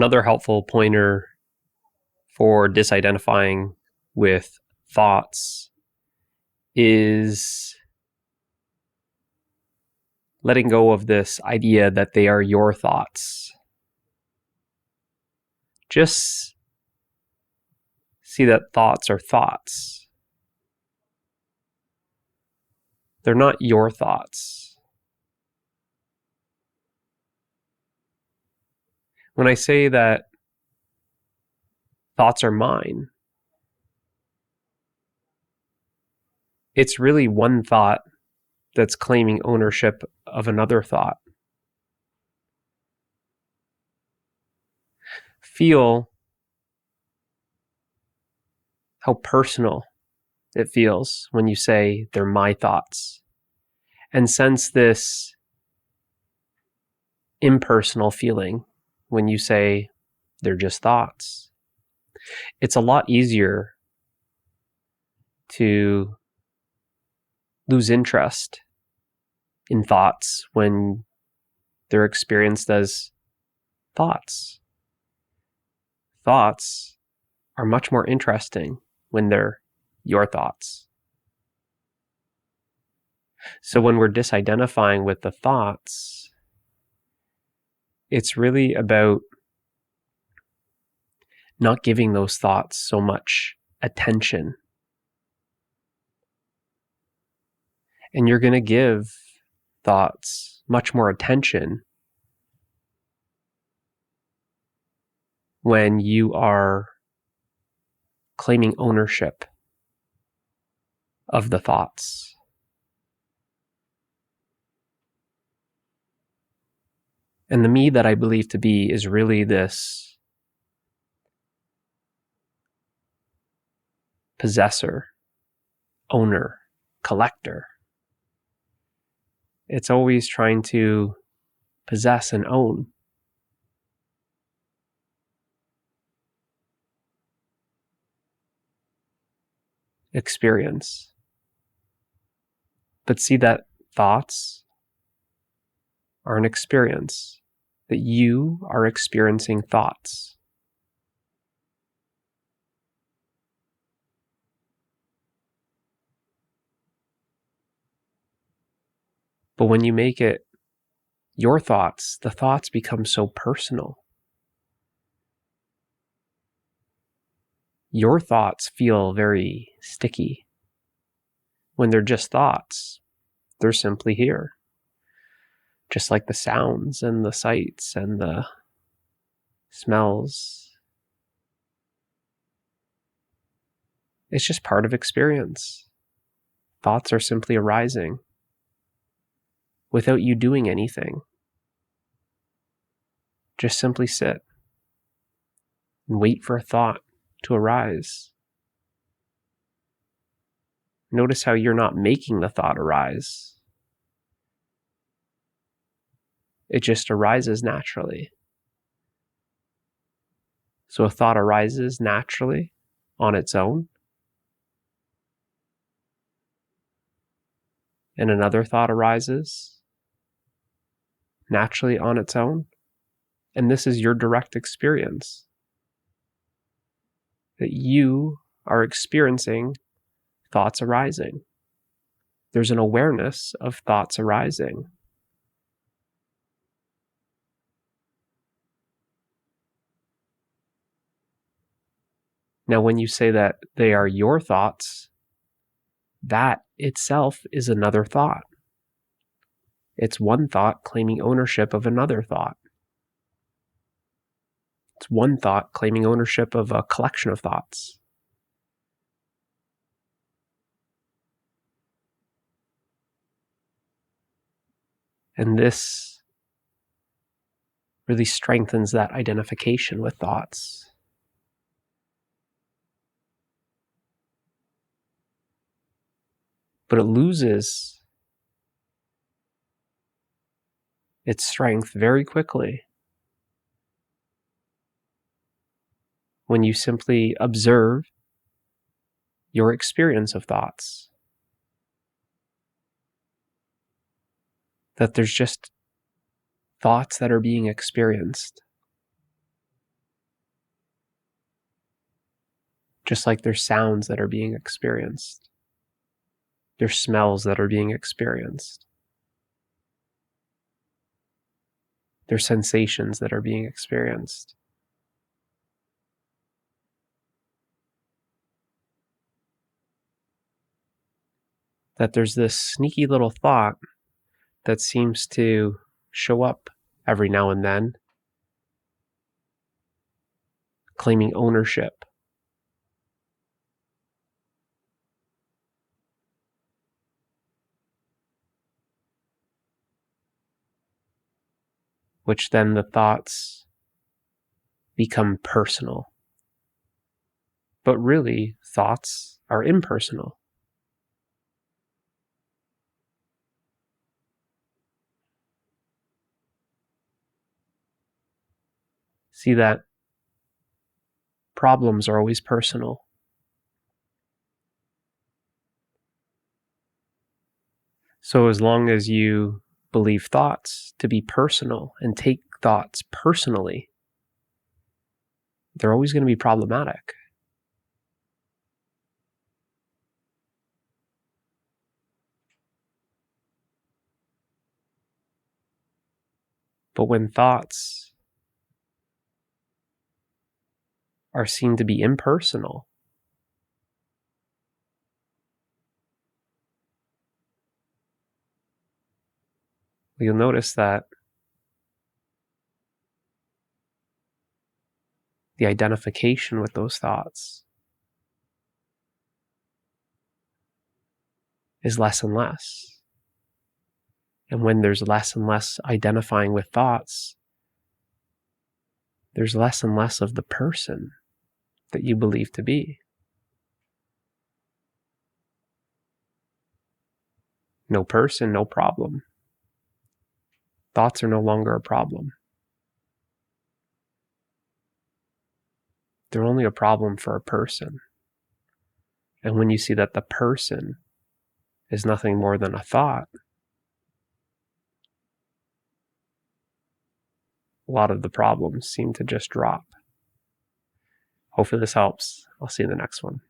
Another helpful pointer for disidentifying with thoughts is letting go of this idea that they are your thoughts. Just see that thoughts are thoughts. They're not your thoughts. When I say that thoughts are mine, it's really one thought that's claiming ownership of another thought. Feel how personal it feels when you say they're my thoughts, and sense this impersonal feeling when you say they're just thoughts. It's a lot easier to lose interest in thoughts when they're experienced as thoughts. Thoughts are much more interesting when they're your thoughts. So when we're disidentifying with the thoughts, it's really about not giving those thoughts so much attention. And you're going to give thoughts much more attention when you are claiming ownership of the thoughts. And the me that I believe to be is really this possessor, owner, collector. It's always trying to possess and own. Experience. But see that thoughts are an experience, that you are experiencing thoughts. But when you make it your thoughts, the thoughts become so personal. Your thoughts feel very sticky. When they're just thoughts, they're simply here. Just like the sounds and the sights and the smells. It's just part of experience. Thoughts are simply arising without you doing anything. Just simply sit and wait for a thought to arise. Notice how you're not making the thought arise. It just arises naturally. So a thought arises naturally on its own, and another thought arises naturally on its own, and this is your direct experience. That you are experiencing thoughts arising. There's an awareness of thoughts arising. Now, when you say that they are your thoughts, that itself is another thought. It's one thought claiming ownership of another thought. It's one thought claiming ownership of a collection of thoughts. And this really strengthens that identification with thoughts. But it loses its strength very quickly when you simply observe your experience of thoughts. That there's just thoughts that are being experienced. Just like there's sounds that are being experienced. There's smells that are being experienced. There's sensations that are being experienced. That there's this sneaky little thought that seems to show up every now and then, claiming ownership. Which then the thoughts become personal. But really, thoughts are impersonal. See that problems are always personal. So as long as you believe thoughts to be personal and take thoughts personally, they're always going to be problematic. But when thoughts are seen to be impersonal, you'll notice that the identification with those thoughts is less and less. And when there's less and less identifying with thoughts, there's less and less of the person that you believe to be. No person, no problem. Thoughts are no longer a problem. They're only a problem for a person. And when you see that the person is nothing more than a thought, a lot of the problems seem to just drop. Hopefully this helps. I'll see you in the next one.